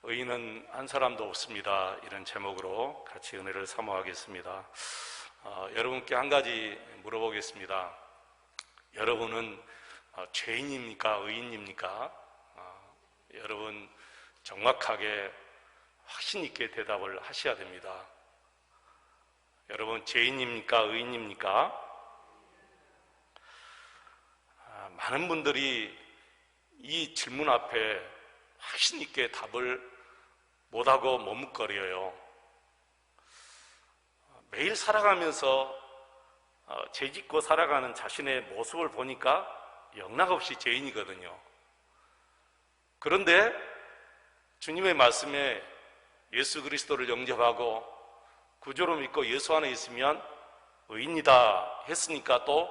의인은 한 사람도 없습니다. 이런 제목으로 같이 은혜를 사모하겠습니다. 여러분께 한 가지 물어보겠습니다. 여러분은 죄인입니까? 의인입니까? 여러분 정확하게 확신 있게 대답을 하셔야 됩니다. 여러분 죄인입니까? 의인입니까? 많은 분들이 이 질문 앞에 확신 있게 답을 못하고 머뭇거려요. 매일 살아가면서 죄짓고 살아가는 자신의 모습을 보니까 영락없이 죄인이거든요. 그런데 주님의 말씀에 예수 그리스도를 영접하고 구주로 믿고 예수 안에 있으면 의인이다 했으니까 또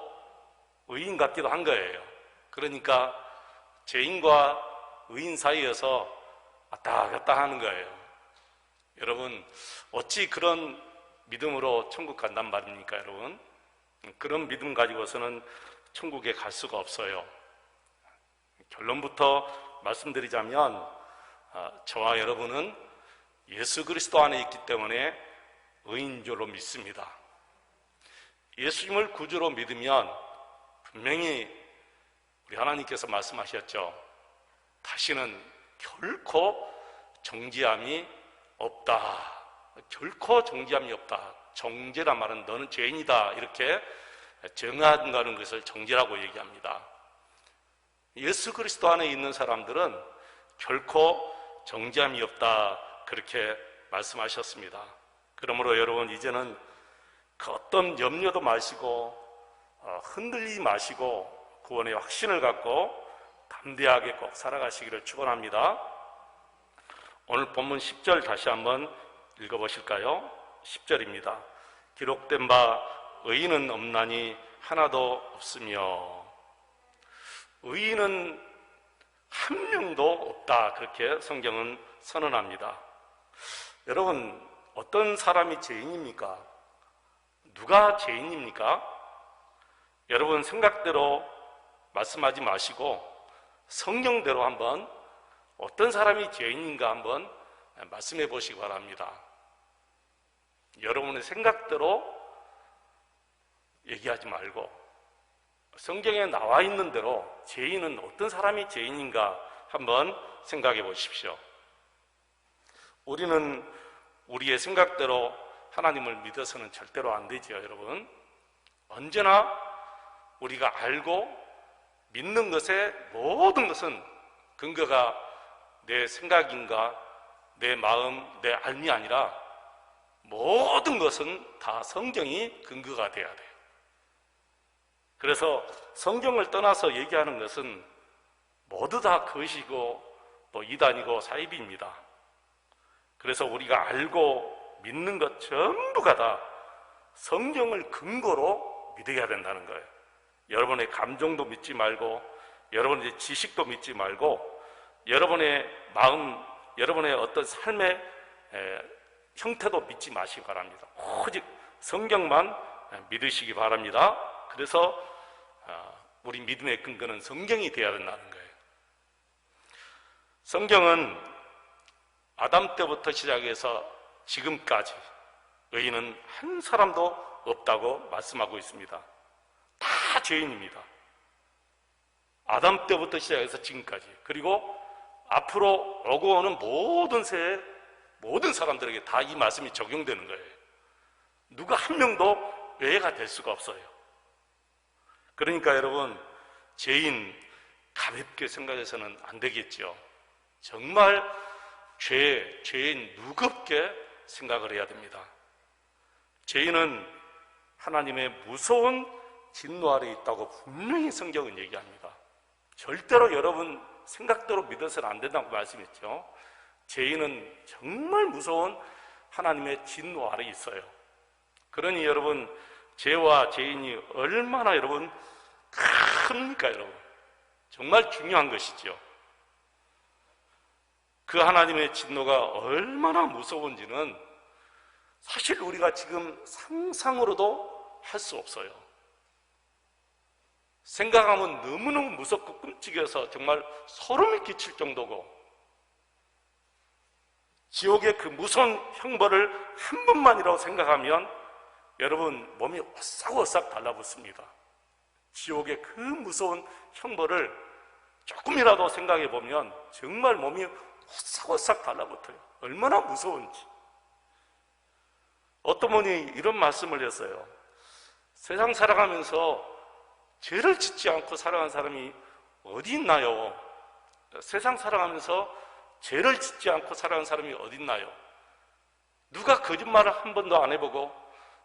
의인 같기도 한 거예요. 그러니까 죄인과 의인 사이에서 왔다 갔다 하는 거예요. 여러분, 어찌 그런 믿음으로 천국 간단 말입니까, 여러분? 그런 믿음 가지고서는 천국에 갈 수가 없어요. 결론부터 말씀드리자면 저와 여러분은 예수 그리스도 안에 있기 때문에 의인 줄로 믿습니다. 예수님을 구주로 믿으면 분명히 우리 하나님께서 말씀하셨죠. 다시는 결코 정죄함이 없다. 결코 정죄함이 없다. 정죄란 말은 너는 죄인이다 이렇게 정한다는 것을 정죄라고 얘기합니다. 예수 그리스도 안에 있는 사람들은 결코 정죄함이 없다 그렇게 말씀하셨습니다. 그러므로 여러분 이제는 그 어떤 염려도 마시고 흔들리지 마시고 구원의 확신을 갖고 담대하게 꼭 살아가시기를 축원합니다. 오늘 본문 10절 다시 한번 읽어보실까요? 10절입니다. 기록된 바 의인은 없나니 하나도 없으며 의인은 한 명도 없다 그렇게 성경은 선언합니다. 여러분 어떤 사람이 죄인입니까? 누가 죄인입니까? 여러분 생각대로 말씀하지 마시고 성경대로 한번 어떤 사람이 죄인인가 한번 말씀해 보시기 바랍니다. 여러분의 생각대로 얘기하지 말고 성경에 나와 있는 대로 죄인은 어떤 사람이 죄인인가 한번 생각해 보십시오. 우리는 우리의 생각대로 하나님을 믿어서는 절대로 안 되지요, 여러분. 언제나 우리가 알고 믿는 것의 모든 것은 근거가 내 생각인가 내 마음, 내 알미 아니라 모든 것은 다 성경이 근거가 돼야 돼요. 그래서 성경을 떠나서 얘기하는 것은 모두 다 거시고 또 이단이고 사이비입니다. 그래서 우리가 알고 믿는 것 전부가 다 성경을 근거로 믿어야 된다는 거예요. 여러분의 감정도 믿지 말고 여러분의 지식도 믿지 말고 여러분의 마음, 여러분의 어떤 삶의 형태도 믿지 마시기 바랍니다. 오직 성경만 믿으시기 바랍니다. 그래서 우리 믿음의 근거는 성경이 되어야 된다는 거예요. 성경은 아담 때부터 시작해서 지금까지 의인은 한 사람도 없다고 말씀하고 있습니다. 다 죄인입니다. 아담 때부터 시작해서 지금까지, 그리고 앞으로 오고 오는 모든 세대, 모든 사람들에게 다 이 말씀이 적용되는 거예요. 누가 한 명도 외가 될 수가 없어요. 그러니까 여러분, 죄인 가볍게 생각해서는 안 되겠죠. 정말 죄인 무겁게 생각을 해야 됩니다. 죄인은 하나님의 무서운 진노 아래 있다고 분명히 성경은 얘기합니다. 절대로 여러분 생각대로 믿어서는 안 된다고 말씀했죠. 죄인은 정말 무서운 하나님의 진노 아래 있어요. 그러니 여러분 죄와 죄인이 얼마나 여러분 큽니까 여러분? 정말 중요한 것이죠. 그 하나님의 진노가 얼마나 무서운지는 사실 우리가 지금 상상으로도 할 수 없어요. 생각하면 너무너무 무섭고 끔찍해서 정말 소름이 끼칠 정도고 지옥의 그 무서운 형벌을 한 번만이라고 생각하면 여러분 몸이 오싹오싹 달라붙습니다. 지옥의 그 무서운 형벌을 조금이라도 생각해 보면 정말 몸이 오싹오싹 달라붙어요. 얼마나 무서운지. 어떤 분이 이런 말씀을 했어요. 세상 살아가면서 죄를 짓지 않고 살아간 사람이 어디 있나요? 세상 살아가면서 죄를 짓지 않고 살아간 사람이 어디 있나요? 누가 거짓말을 한 번도 안 해보고,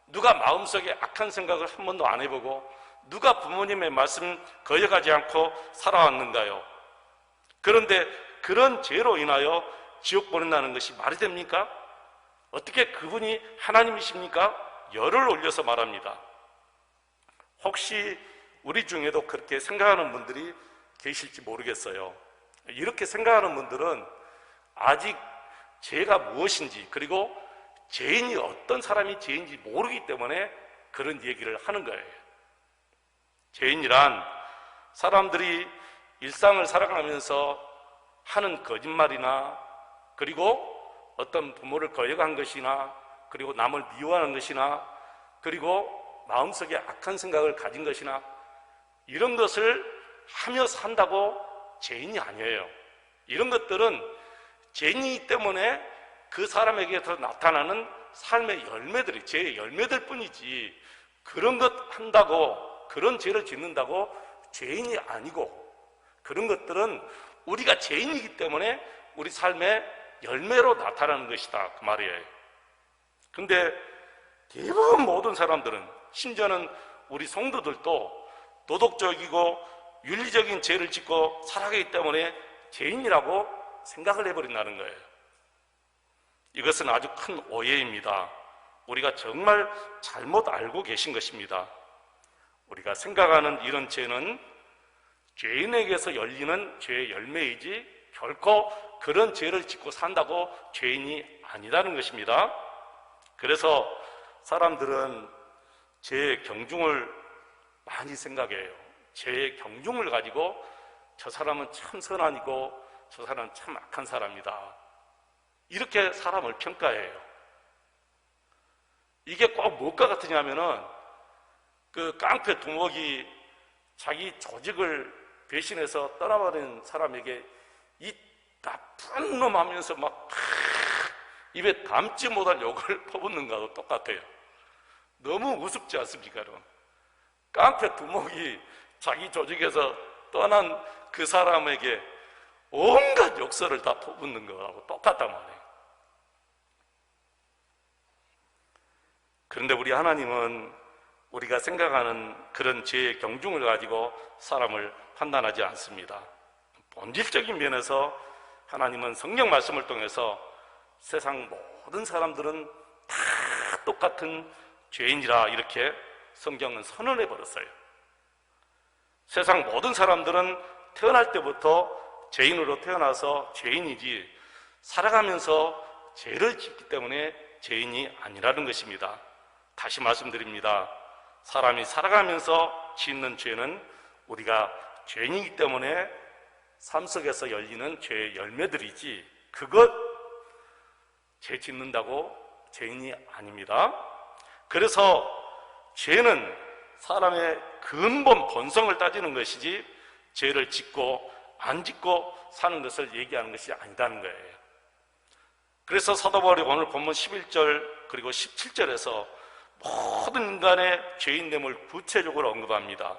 누가 마음속에 악한 생각을 한 번도 안 해보고, 누가 부모님의 말씀 거역하지 않고 살아왔는가요? 그런데 그런 죄로 인하여 지옥 보낸다는 것이 말이 됩니까? 어떻게 그분이 하나님이십니까? 열을 올려서 말합니다. 혹시 우리 중에도 그렇게 생각하는 분들이 계실지 모르겠어요. 이렇게 생각하는 분들은 아직 죄가 무엇인지, 그리고 죄인이 어떤 사람이 죄인지 모르기 때문에 그런 얘기를 하는 거예요. 죄인이란 사람들이 일상을 살아가면서 하는 거짓말이나, 그리고 어떤 부모를 거역한 것이나, 그리고 남을 미워하는 것이나, 그리고 마음속에 악한 생각을 가진 것이나, 이런 것을 하며 산다고 죄인이 아니에요. 이런 것들은 죄인이기 때문에 그 사람에게서 나타나는 삶의 열매들이 죄의 열매들 뿐이지, 그런 것 한다고, 그런 죄를 짓는다고 죄인이 아니고, 그런 것들은 우리가 죄인이기 때문에 우리 삶의 열매로 나타나는 것이다, 그 말이에요. 근데 대부분 모든 사람들은, 심지어는 우리 성도들도 도덕적이고 윤리적인 죄를 짓고 살아가기 때문에 죄인이라고 생각을 해버린다는 거예요. 이것은 아주 큰 오해입니다. 우리가 정말 잘못 알고 계신 것입니다. 우리가 생각하는 이런 죄는 죄인에게서 열리는 죄의 열매이지 결코 그런 죄를 짓고 산다고 죄인이 아니라는 것입니다. 그래서 사람들은 죄의 경중을 많이 생각해요. 죄의 경중을 가지고 저 사람은 참 선한이고 저 사람은 참 악한 사람이다, 이렇게 사람을 평가해요. 이게 꼭 무엇과 같으냐면은 그 깡패 두목이 자기 조직을 배신해서 떠나버린 사람에게 이 나쁜 놈 하면서 막 입에 담지 못할 욕을 퍼붓는 거하고 똑같아요. 너무 우습지 않습니까, 여러분? 깡패 두목이 자기 조직에서 떠난 그 사람에게 온갖 욕설을 다 퍼붓는 거하고 똑같단 말이에요. 그런데 우리 하나님은 우리가 생각하는 그런 죄의 경중을 가지고 사람을 판단하지 않습니다. 본질적인 면에서 하나님은 성경 말씀을 통해서 세상 모든 사람들은 다 똑같은 죄인이라 이렇게 성경은 선언해 버렸어요. 세상 모든 사람들은 태어날 때부터 죄인으로 태어나서 죄인이지, 살아가면서 죄를 짓기 때문에 죄인이 아니라는 것입니다. 다시 말씀드립니다. 사람이 살아가면서 짓는 죄는 우리가 죄인이기 때문에 삶 속에서 열리는 죄의 열매들이지, 그것 죄 짓는다고 죄인이 아닙니다. 그래서 죄는 사람의 근본 본성을 따지는 것이지 죄를 짓고 안 짓고 사는 것을 얘기하는 것이 아니다는 거예요. 그래서 사도 바울이 오늘 본문 11절 그리고 17절에서 모든 인간의 죄인됨을 구체적으로 언급합니다.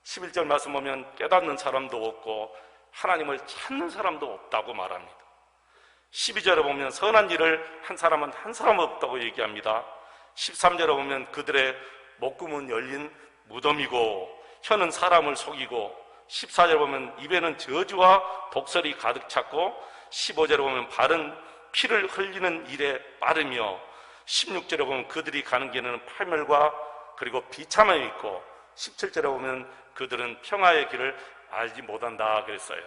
11절 말씀 보면 깨닫는 사람도 없고 하나님을 찾는 사람도 없다고 말합니다. 12절에 보면 선한 일을 한 사람은 한 사람 없다고 얘기합니다. 13절에 보면 그들의 목구멍은 열린 무덤이고 혀는 사람을 속이고, 14절에 보면 입에는 저주와 독설이 가득 찼고, 15절에 보면 발은 피를 흘리는 일에 빠르며, 16절에 보면 그들이 가는 길에는 파멸과 그리고 비참함이 있고, 17절에 보면 그들은 평화의 길을 알지 못한다 그랬어요.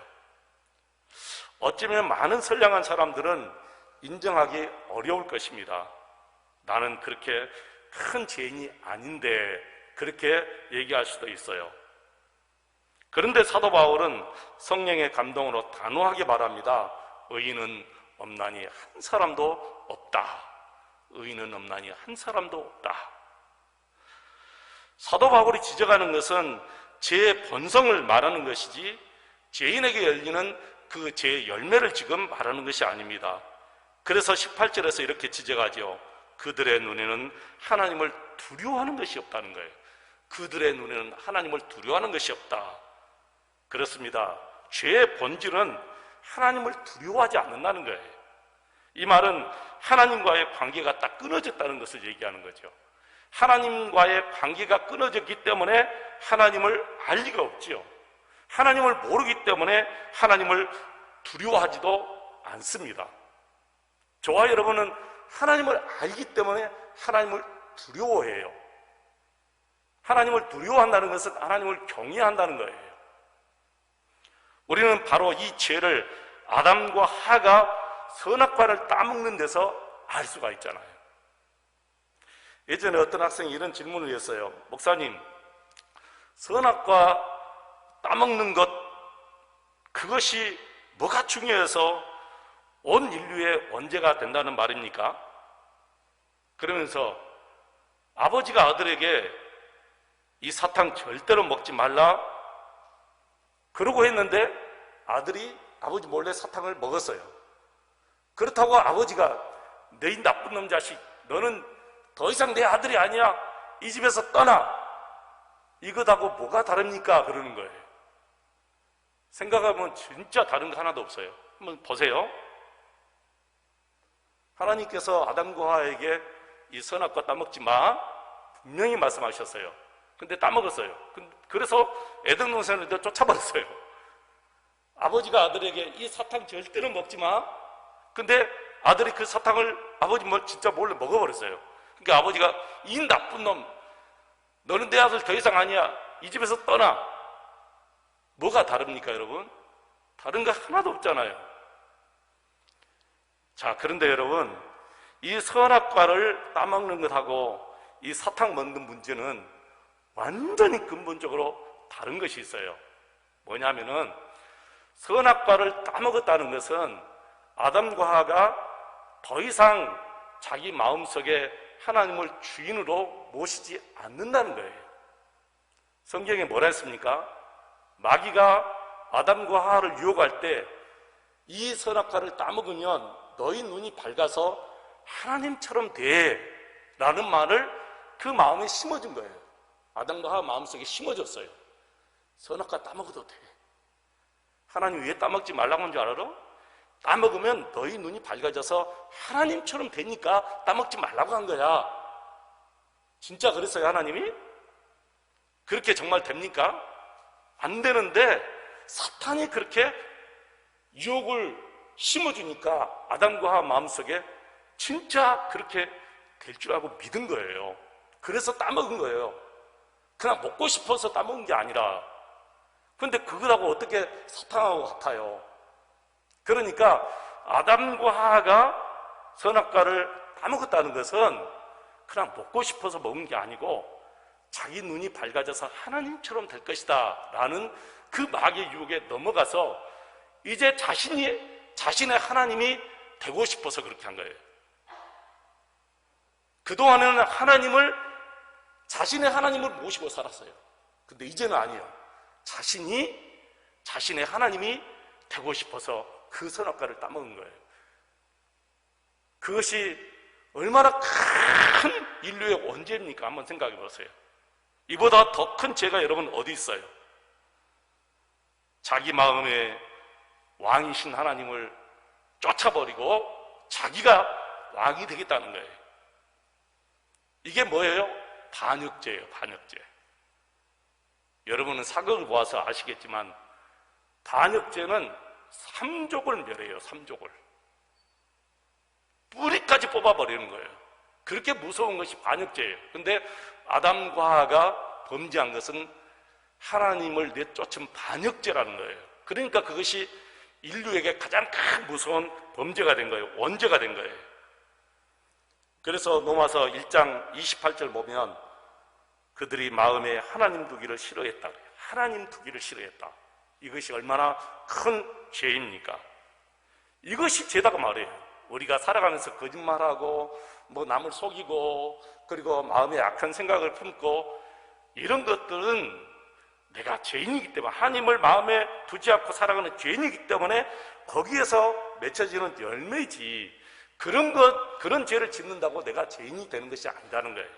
어쩌면 많은 선량한 사람들은 인정하기 어려울 것입니다. 나는 그렇게 큰 죄인이 아닌데, 그렇게 얘기할 수도 있어요. 그런데 사도 바울은 성령의 감동으로 단호하게 말합니다. 의인은 없나니 한 사람도 없다. 의인은 없나니 한 사람도 없다. 사도 바울이 지적하는 것은 죄의 본성을 말하는 것이지 죄인에게 열리는 그 죄의 열매를 지금 말하는 것이 아닙니다. 그래서 18절에서 이렇게 지적하죠. 그들의 눈에는 하나님을 두려워하는 것이 없다는 거예요. 그들의 눈에는 하나님을 두려워하는 것이 없다. 그렇습니다. 죄의 본질은 하나님을 두려워하지 않는다는 거예요. 이 말은 하나님과의 관계가 딱 끊어졌다는 것을 얘기하는 거죠. 하나님과의 관계가 끊어졌기 때문에 하나님을 알 리가 없지요. 하나님을 모르기 때문에 하나님을 두려워하지도 않습니다. 저와 여러분은 하나님을 알기 때문에 하나님을 두려워해요. 하나님을 두려워한다는 것은 하나님을 경외한다는 거예요. 우리는 바로 이 죄를 아담과 하가 선악과를 따먹는 데서 알 수가 있잖아요. 예전에 어떤 학생이 이런 질문을 했어요. 목사님, 선악과 따먹는 것, 그것이 뭐가 중요해서 온 인류의 원죄가 된다는 말입니까? 그러면서 아버지가 아들에게 이 사탕 절대로 먹지 말라 그러고 했는데 아들이 아버지 몰래 사탕을 먹었어요. 그렇다고 아버지가 너희 나쁜 놈 자식, 너는 더 이상 내 아들이 아니야, 이 집에서 떠나, 이것하고 뭐가 다릅니까? 그러는 거예요. 생각하면 진짜 다른 거 하나도 없어요. 한번 보세요. 하나님께서 아담과 하와에게 이 선악과 따먹지 마 분명히 말씀하셨어요. 근데 따먹었어요. 그래서 에덴 동산을 쫓아버렸어요. 아버지가 아들에게 이 사탕 절대로 먹지 마. 근데 아들이 그 사탕을 아버지 진짜 몰래 먹어버렸어요. 그러니까 아버지가 이 나쁜 놈, 너는 내 아들 더 이상 아니야, 이 집에서 떠나. 뭐가 다릅니까, 여러분? 다른 거 하나도 없잖아요. 자, 그런데 여러분, 이 선악과를 따먹는 것하고 이 사탕 먹는 문제는 완전히 근본적으로 다른 것이 있어요. 뭐냐면은 선악과를 따먹었다는 것은 아담과 하와가 더 이상 자기 마음속에 하나님을 주인으로 모시지 않는다는 거예요. 성경에 뭐라 했습니까? 마귀가 아담과 하와를 유혹할 때 이 선악과를 따먹으면 너희 눈이 밝아서 하나님처럼 돼 라는 말을 그 마음에 심어준 거예요. 아담과 하와 마음속에 심어줬어요. 선악과 따먹어도 돼. 하나님 왜 따먹지 말라고 한 줄 알아? 따먹으면 너희 눈이 밝아져서 하나님처럼 되니까 따먹지 말라고 한 거야. 진짜 그랬어요, 하나님이? 그렇게 정말 됩니까? 안 되는데 사탄이 그렇게 유혹을 심어주니까 아담과 하와 마음속에 진짜 그렇게 될 줄 알고 믿은 거예요. 그래서 따먹은 거예요. 그냥 먹고 싶어서 따먹은 게 아니라. 그런데 그거하고 어떻게 사탕하고 같아요? 그러니까 아담과 하와가 선악과를 따먹었다는 것은 그냥 먹고 싶어서 먹은 게 아니고 자기 눈이 밝아져서 하나님처럼 될 것이다 라는 그 마귀의 유혹에 넘어가서 이제 자신의 하나님이 되고 싶어서 그렇게 한 거예요. 그동안에는 자신의 하나님을 모시고 살았어요. 근데 이제는 아니에요. 자신의 하나님이 되고 싶어서 그 선악과를 따먹은 거예요. 그것이 얼마나 큰 인류의 원죄입니까? 한번 생각해 보세요. 이보다 더 큰 죄가 여러분 어디 있어요? 자기 마음에 왕이신 하나님을 쫓아버리고 자기가 왕이 되겠다는 거예요. 이게 뭐예요? 반역죄예요, 반역죄. 여러분은 사극을 보아서 아시겠지만 반역죄는 삼족을 멸해요, 삼족을. 뿌리까지 뽑아버리는 거예요. 그렇게 무서운 것이 반역죄예요. 근데 아담과 하와가 범죄한 것은 하나님을 내쫓은 반역죄라는 거예요. 그러니까 그것이 인류에게 가장 큰 무서운 범죄가 된 거예요. 원죄가 된 거예요. 그래서 로마서 1장 28절 보면 그들이 마음에 하나님 두기를 싫어했다. 하나님 두기를 싫어했다. 이것이 얼마나 큰 죄입니까? 이것이 죄다고 말이에요. 우리가 살아가면서 거짓말하고 뭐 남을 속이고 그리고 마음에 악한 생각을 품고 이런 것들은 내가 죄인이기 때문에, 하나님을 마음에 두지 않고 살아가는 죄인이기 때문에 거기에서 맺혀지는 열매이지, 그런 죄를 짓는다고 내가 죄인이 되는 것이 아니라는 거예요.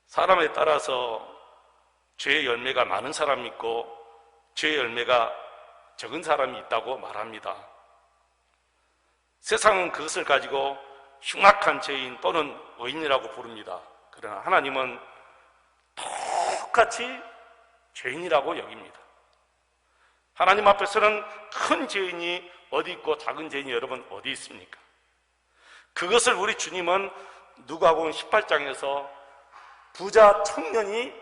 사람에 따라서 죄의 열매가 많은 사람이 있고 죄의 열매가 적은 사람이 있다고 말합니다. 세상은 그것을 가지고 흉악한 죄인 또는 의인이라고 부릅니다. 그러나 하나님은 똑같이 죄인이라고 여깁니다. 하나님 앞에서는 큰 죄인이 어디 있고 작은 죄인이 여러분 어디 있습니까? 그것을 우리 주님은 누가복음 18장에서 부자 청년이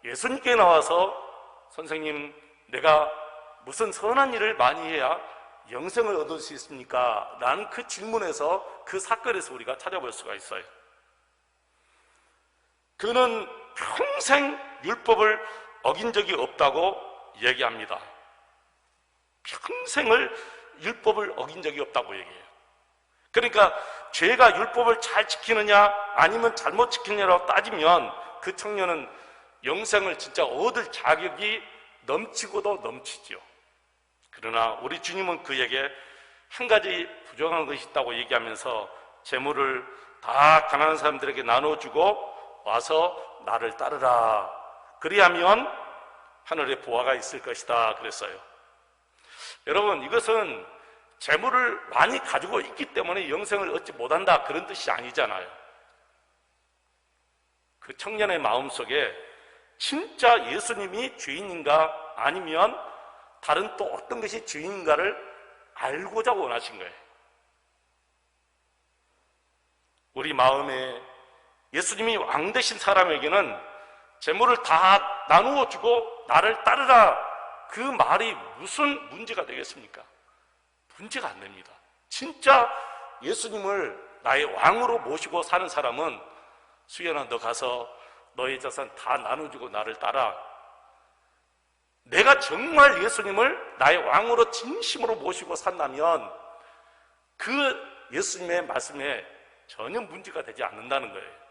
예수님께 나와서 선생님, 내가 무슨 선한 일을 많이 해야 영생을 얻을 수 있습니까? 라는 그 질문에서, 그 사건에서 우리가 찾아볼 수가 있어요. 그는 평생 율법을 어긴 적이 없다고 얘기합니다. 평생을 율법을 어긴 적이 없다고 얘기해요. 그러니까 죄가 율법을 잘 지키느냐 아니면 잘못 지키느냐라고 따지면 그 청년은 영생을 진짜 얻을 자격이 넘치고도 넘치죠. 그러나 우리 주님은 그에게 한 가지 부정한 것이 있다고 얘기하면서 재물을 다 가난한 사람들에게 나눠주고 와서 나를 따르라. 그리하면 하늘에 보화가 있을 것이다 그랬어요. 여러분, 이것은 재물을 많이 가지고 있기 때문에 영생을 얻지 못한다 그런 뜻이 아니잖아요. 그 청년의 마음속에 진짜 예수님이 죄인인가 아니면 다른 또 어떤 것이 죄인인가를 알고자 원하신 거예요. 우리 마음에 예수님이 왕 되신 사람에게는 재물을 다 나누어 주고 나를 따르라, 그 말이 무슨 문제가 되겠습니까? 문제가 안 됩니다. 진짜 예수님을 나의 왕으로 모시고 사는 사람은, 수연아, 너 가서 너의 재산 다 나눠주고 나를 따라. 내가 정말 예수님을 나의 왕으로 진심으로 모시고 산다면 그 예수님의 말씀에 전혀 문제가 되지 않는다는 거예요.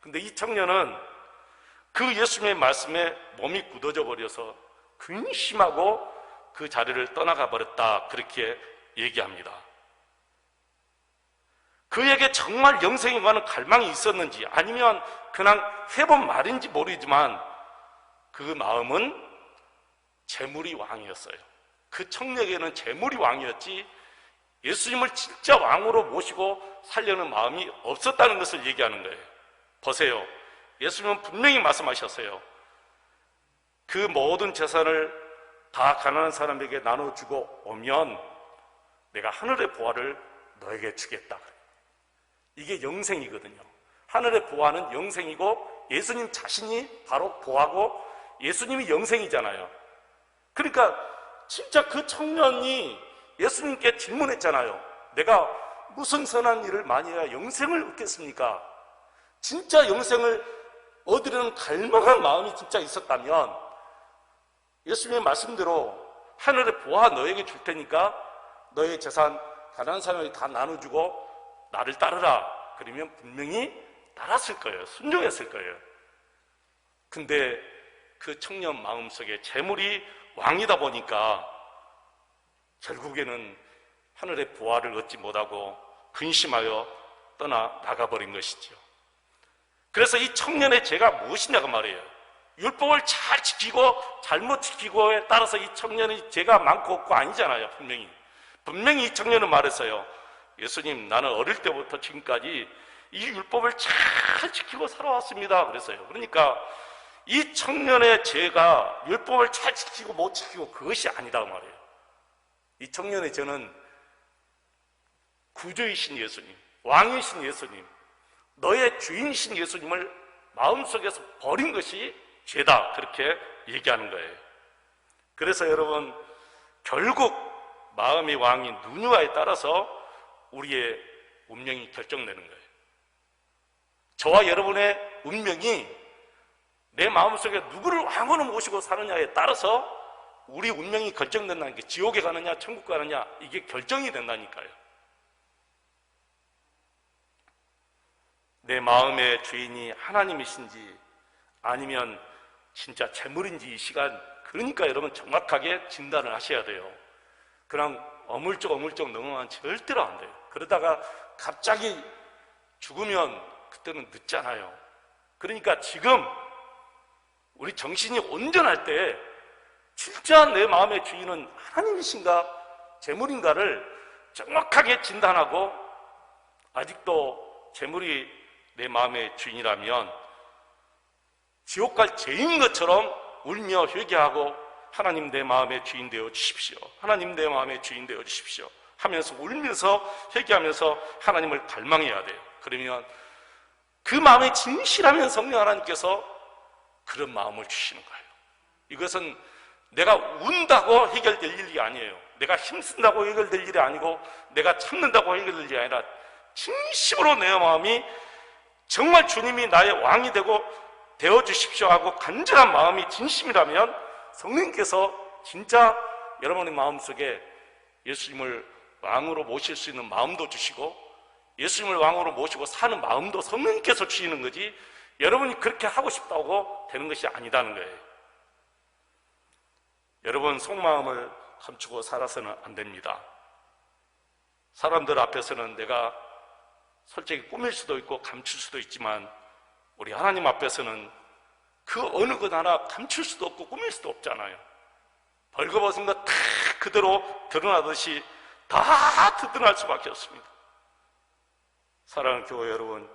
근데 이 청년은 그 예수님의 말씀에 몸이 굳어져 버려서 근심하고 그 자리를 떠나가 버렸다, 그렇게 얘기합니다. 그에게 정말 영생에 관한 갈망이 있었는지 아니면 그냥 해본 말인지 모르지만 그 마음은 재물이 왕이었어요. 그 청년에게는 재물이 왕이었지 예수님을 진짜 왕으로 모시고 살려는 마음이 없었다는 것을 얘기하는 거예요. 보세요. 예수님은 분명히 말씀하셨어요. 그 모든 재산을 다 가난한 사람에게 나눠주고 오면 내가 하늘의 보화를 너에게 주겠다. 이게 영생이거든요. 하늘의 보화는 영생이고 예수님 자신이 바로 보화고 예수님이 영생이잖아요. 그러니까 진짜 그 청년이 예수님께 질문했잖아요. 내가 무슨 선한 일을 많이 해야 영생을 얻겠습니까? 진짜 영생을 얻으려는 갈망한 마음이 진짜 있었다면 예수님의 말씀대로 하늘의 보화 너에게 줄 테니까 너의 재산 가난한 사람에게 다 나눠주고 나를 따르라. 그러면 분명히 따랐을 거예요. 순종했을 거예요. 근데 그 청년 마음속에 재물이 왕이다 보니까 결국에는 하늘의 보화를 얻지 못하고 근심하여 떠나 나가버린 것이죠. 그래서 이 청년의 죄가 무엇이냐고 말이에요. 율법을 잘 지키고 잘못 지키고에 따라서 이 청년의 죄가 많고 없고 아니잖아요. 분명히 이 청년은 말했어요. 예수님, 나는 어릴 때부터 지금까지 이 율법을 잘 지키고 살아왔습니다. 그랬어요. 그러니까 이 청년의 죄가 율법을 잘 지키고 못 지키고 그것이 아니다 말이에요. 이 청년의 죄는 구주이신 예수님, 왕이신 예수님, 너의 주인이신 예수님을 마음속에서 버린 것이 죄다, 그렇게 얘기하는 거예요. 그래서 여러분, 결국 마음의 왕인 누누아에 따라서 우리의 운명이 결정되는 거예요. 저와 여러분의 운명이 내 마음속에 누구를 왕으로 모시고 사느냐에 따라서 우리 운명이 결정된다는 게 지옥에 가느냐 천국 가느냐 이게 결정이 된다니까요. 내 마음의 주인이 하나님이신지 아니면 진짜 재물인지 이 시간, 그러니까 여러분 정확하게 진단을 하셔야 돼요. 그냥 어물쩍 넘어가면 절대로 안 돼요. 그러다가 갑자기 죽으면 그때는 늦잖아요. 그러니까 지금 우리 정신이 온전할 때 진짜 내 마음의 주인은 하나님이신가 재물인가를 정확하게 진단하고, 아직도 재물이 내 마음의 주인이라면 지옥 갈 죄인 것처럼 울며 회개하고 하나님 내 마음의 주인 되어 주십시오, 하나님 내 마음의 주인 되어 주십시오 하면서 울면서 회개하면서 하나님을 갈망해야 돼요. 그러면 그 마음에 진실하면 성령 하나님께서 그런 마음을 주시는 거예요. 이것은 내가 운다고 해결될 일이 아니에요. 내가 힘쓴다고 해결될 일이 아니고 내가 참는다고 해결될 일이 아니라 진심으로 내 마음이 정말 주님이 나의 왕이 되어 주십시오 하고 간절한 마음이 진심이라면 성령께서 진짜 여러분의 마음속에 예수님을 왕으로 모실 수 있는 마음도 주시고 예수님을 왕으로 모시고 사는 마음도 성령께서 주시는 거지, 여러분이 그렇게 하고 싶다고 되는 것이 아니다는 거예요. 여러분, 속마음을 감추고 살아서는 안 됩니다. 사람들 앞에서는 내가 솔직히 꾸밀 수도 있고 감출 수도 있지만 우리 하나님 앞에서는 그 어느 것 하나 감출 수도 없고 꾸밀 수도 없잖아요. 벌거벗은 것 다 그대로 드러나듯이 다 드러날 수밖에 없습니다. 사랑하는 교회 여러분,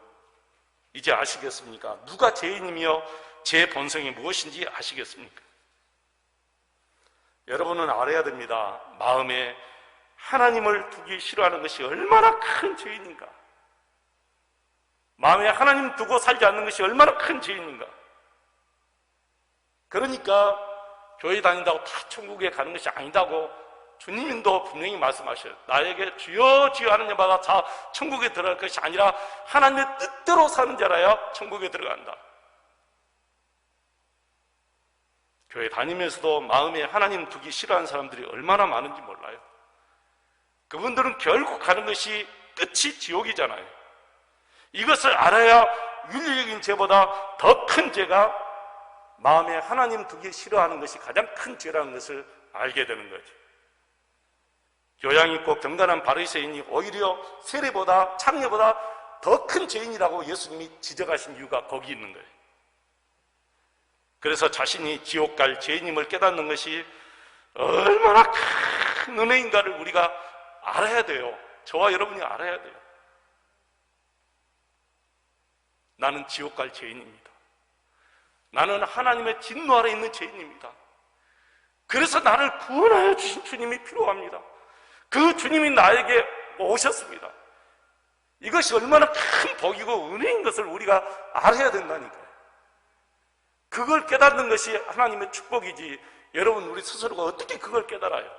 이제 아시겠습니까? 누가 죄인이며 제 본성이 무엇인지 아시겠습니까? 여러분은 알아야 됩니다. 마음에 하나님을 두기 싫어하는 것이 얼마나 큰 죄인인가, 마음에 하나님 두고 살지 않는 것이 얼마나 큰 죄인인가. 그러니까 교회 다닌다고 다 천국에 가는 것이 아니다고 주님도 분명히 말씀하셔요. 나에게 주여 주여 하는 자마다 다 천국에 들어갈 것이 아니라 하나님의 뜻대로 사는 자라야 천국에 들어간다. 교회 다니면서도 마음에 하나님 두기 싫어하는 사람들이 얼마나 많은지 몰라요. 그분들은 결국 가는 것이 끝이 지옥이잖아요. 이것을 알아야 윤리적인 죄보다 더 큰 죄가 마음에 하나님 두기 싫어하는 것이 가장 큰 죄라는 것을 알게 되는 거죠. 교양 있고 경건한 바리새인이 오히려 세례보다 창례보다 더 큰 죄인이라고 예수님이 지적하신 이유가 거기 있는 거예요. 그래서 자신이 지옥 갈 죄인임을 깨닫는 것이 얼마나 큰 은혜인가를 우리가 알아야 돼요. 저와 여러분이 알아야 돼요. 나는 지옥 갈 죄인입니다. 나는 하나님의 진노 아래 있는 죄인입니다. 그래서 나를 구원하여 주신 주님이 필요합니다. 그 주님이 나에게 오셨습니다. 이것이 얼마나 큰 복이고 은혜인 것을 우리가 알아야 된다니까요. 그걸 깨닫는 것이 하나님의 축복이지, 여러분 우리 스스로가 어떻게 그걸 깨달아요?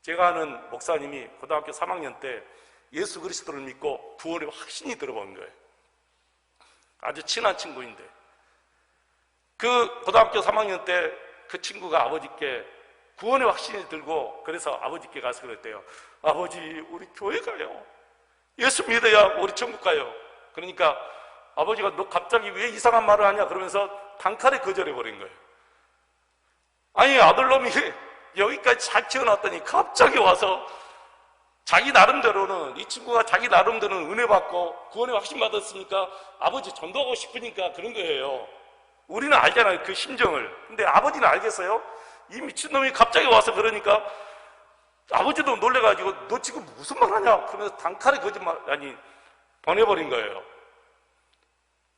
제가 아는 목사님이 고등학교 3학년 때 예수 그리스도를 믿고 구원의 확신이 들어본 거예요. 아주 친한 친구인데 그 고등학교 3학년 때 그 친구가 아버지께 구원의 확신이 들고, 그래서 아버지께 가서 그랬대요. 아버지, 우리 교회 가요. 예수 믿어야 우리 천국 가요. 그러니까 아버지가 너 갑자기 왜 이상한 말을 하냐 그러면서 단칼에 거절해버린 거예요. 아니, 아들놈이 여기까지 잘 키워놨더니 갑자기 와서 자기 나름대로는, 이 친구가 자기 나름대로는 은혜 받고 구원의 확신 받았으니까 아버지 전도하고 싶으니까 그런 거예요. 우리는 알잖아요, 그 심정을. 근데 아버지는 알겠어요? 이 미친놈이 갑자기 와서 그러니까 아버지도 놀래가지고 너 지금 무슨 말 하냐? 그러면서 단칼에 거짓말, 보내버린 거예요.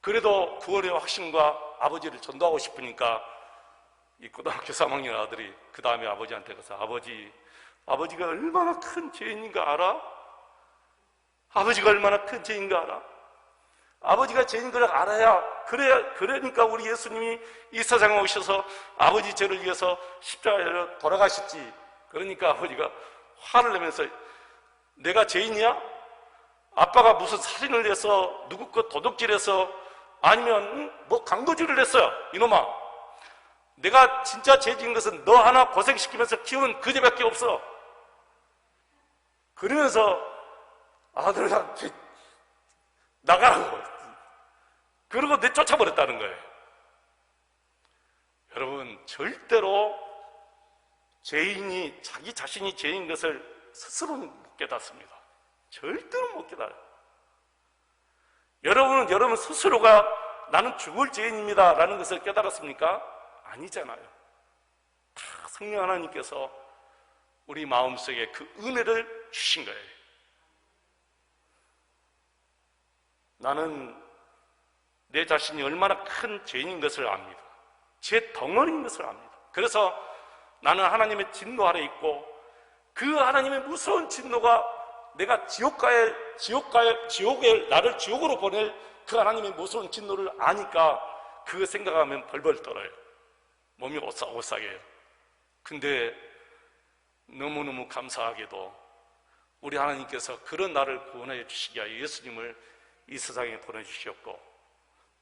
그래도 구원의 확신과 아버지를 전도하고 싶으니까 이 고등학교 3학년 아들이 그 다음에 아버지한테 가서 아버지가 얼마나 큰 죄인인가 알아? 아버지가 얼마나 큰 죄인가 알아? 아버지가 죄인 걸 알아야, 그러니까 우리 예수님이 이 세상에 오셔서 아버지 죄를 위해서 십자가에 돌아가셨지. 그러니까 아버지가 화를 내면서 내가 죄인이야? 아빠가 무슨 살인을 해서 누구 거 도둑질해서 아니면 뭐 강도질을 했어요. 이놈아, 내가 진짜 죄 지은 것은 너 하나 고생시키면서 키운 그 죄밖에 없어. 그러면서 아들한테 나가라고 그러고 내쫓아버렸다는 거예요. 여러분, 절대로 죄인이 자기 자신이 죄인 것을 스스로는 못 깨닫습니다. 절대로 못 깨달아요. 여러분은 여러분 스스로가 나는 죽을 죄인입니다 라는 것을 깨달았습니까? 아니잖아요. 다 성령 하나님께서 우리 마음속에 그 은혜를 주신 거예요. 나는 내 자신이 얼마나 큰 죄인인 것을 압니다. 제 덩어리인 것을 압니다. 그래서 나는 하나님의 진노 아래 있고 그 하나님의 무서운 진노가 내가 지옥에 나를 지옥으로 보낼 그 하나님의 무서운 진노를 아니까 그 생각하면 벌벌 떨어요. 몸이 오싹오싹해요. 근데 너무너무 감사하게도 우리 하나님께서 그런 나를 구원해 주시기 위하여 예수님을 이 세상에 보내주셨고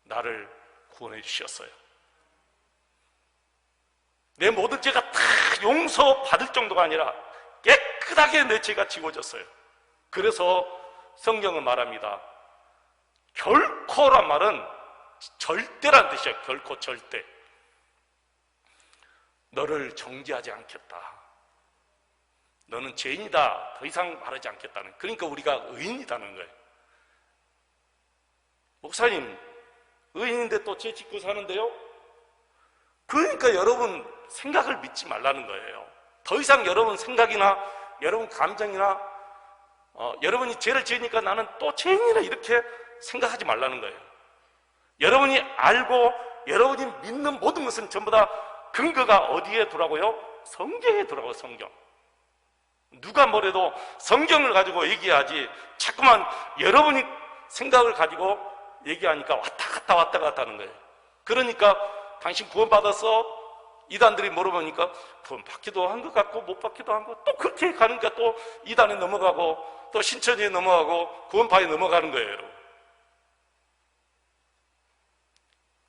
나를 구원해 주셨어요. 내 모든 죄가 다 용서받을 정도가 아니라 깨끗하게 내 죄가 지워졌어요. 그래서 성경은 말합니다. 결코란 말은 절대란 뜻이에요. 결코, 절대. 너를 정죄하지 않겠다. 너는 죄인이다. 더 이상 말하지 않겠다는. 그러니까 우리가 의인이라는 거예요. 목사님, 의인인데 또 죄 짓고 사는데요? 그러니까 여러분 생각을 믿지 말라는 거예요. 더 이상 여러분 생각이나 여러분 감정이나 여러분이 죄를 지으니까 나는 또 죄인이라 이렇게 생각하지 말라는 거예요. 여러분이 알고 여러분이 믿는 모든 것은 전부 다 근거가 어디에 두라고요? 성경에 두라고. 성경. 누가 뭐래도 성경을 가지고 얘기하지 자꾸만 여러분이 생각을 가지고 얘기하니까 왔다 갔다 하는 거예요. 그러니까 당신 구원받았어? 이단들이 물어보니까 구원받기도 한 것 같고 못 받기도 한 것, 또 그렇게 가니까 또 이단에 넘어가고 또 신천지에 넘어가고 구원파에 넘어가는 거예요. 여러분.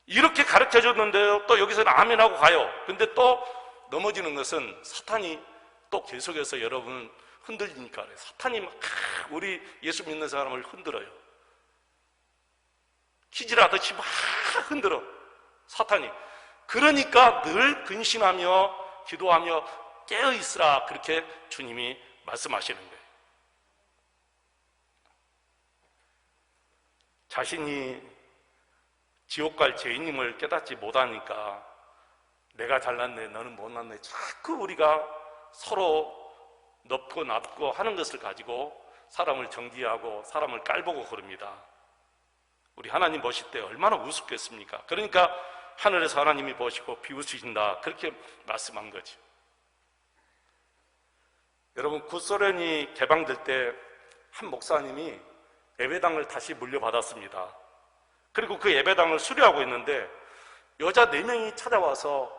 이렇게 가르쳐줬는데요, 또 여기서는 아멘하고 가요. 근데 또 넘어지는 것은 사탄이 또 계속해서 여러분 흔들리니까 그래요. 사탄이 막 우리 예수 믿는 사람을 흔들어요. 키질하듯이 막 흔들어 사탄이. 그러니까 늘 근신하며 기도하며 깨어있으라, 그렇게 주님이 말씀하시는 거예요. 자신이 지옥 갈 죄인임을 깨닫지 못하니까 내가 잘났네, 너는 못났네, 자꾸 우리가 서로 높고 낮고 하는 것을 가지고 사람을 정죄하고 사람을 깔보고 그럽니다. 우리 하나님 보실 때 얼마나 우습겠습니까? 그러니까 하늘에서 하나님이 보시고 비웃으신다, 그렇게 말씀한 거죠. 여러분, 구소련이 개방될 때 한 목사님이 예배당을 다시 물려받았습니다. 그리고 그 예배당을 수리하고 있는데 여자 4명이 찾아와서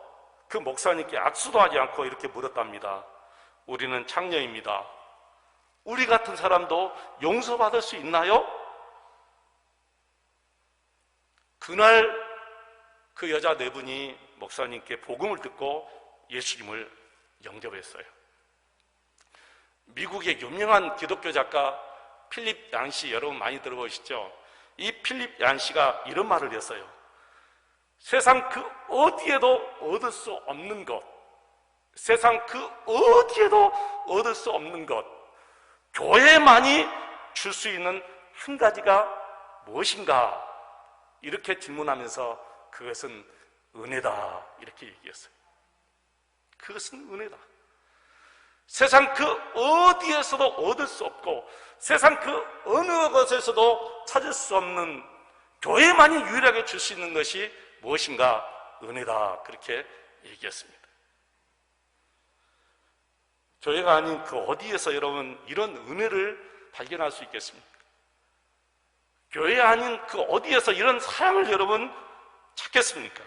그 목사님께 악수도 하지 않고 이렇게 물었답니다. 우리는 창녀입니다. 우리 같은 사람도 용서받을 수 있나요? 그날 그 여자 4분이 목사님께 복음을 듣고 예수님을 영접했어요. 미국의 유명한 기독교 작가 필립 얀시, 여러분 많이 들어보시죠? 이 필립 얀시가 이런 말을 했어요. 세상 그 어디에도 얻을 수 없는 것, 세상 그 어디에도 얻을 수 없는 것, 교회만이 줄 수 있는 한 가지가 무엇인가? 이렇게 질문하면서 그것은 은혜다, 이렇게 얘기했어요. 그것은 은혜다. 세상 그 어디에서도 얻을 수 없고 세상 그 어느 것에서도 찾을 수 없는, 교회만이 유일하게 줄 수 있는 것이 무엇인가? 은혜다, 그렇게 얘기했습니다. 교회가 아닌 그 어디에서 여러분 이런 은혜를 발견할 수 있겠습니까? 교회 아닌 그 어디에서 이런 사랑을 여러분 찾겠습니까?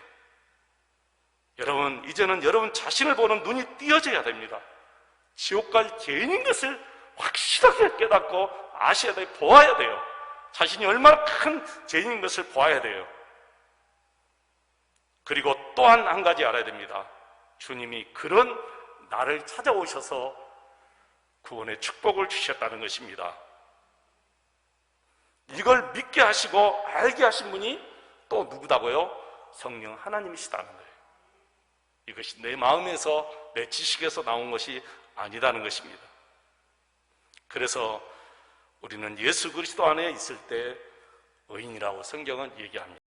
여러분, 이제는 여러분 자신을 보는 눈이 띄어져야 됩니다. 지옥 갈 죄인인 것을 확실하게 깨닫고 아셔야 돼요. 보아야 돼요. 자신이 얼마나 큰 죄인인 것을 보아야 돼요. 그리고 또한 한 가지 알아야 됩니다. 주님이 그런 나를 찾아오셔서 구원의 축복을 주셨다는 것입니다. 이걸 믿게 하시고 알게 하신 분이 또 누구다고요? 성령 하나님이시다는 거예요. 이것이 내 마음에서 내 지식에서 나온 것이 아니다는 것입니다. 그래서 우리는 예수 그리스도 안에 있을 때 의인이라고 성경은 얘기합니다.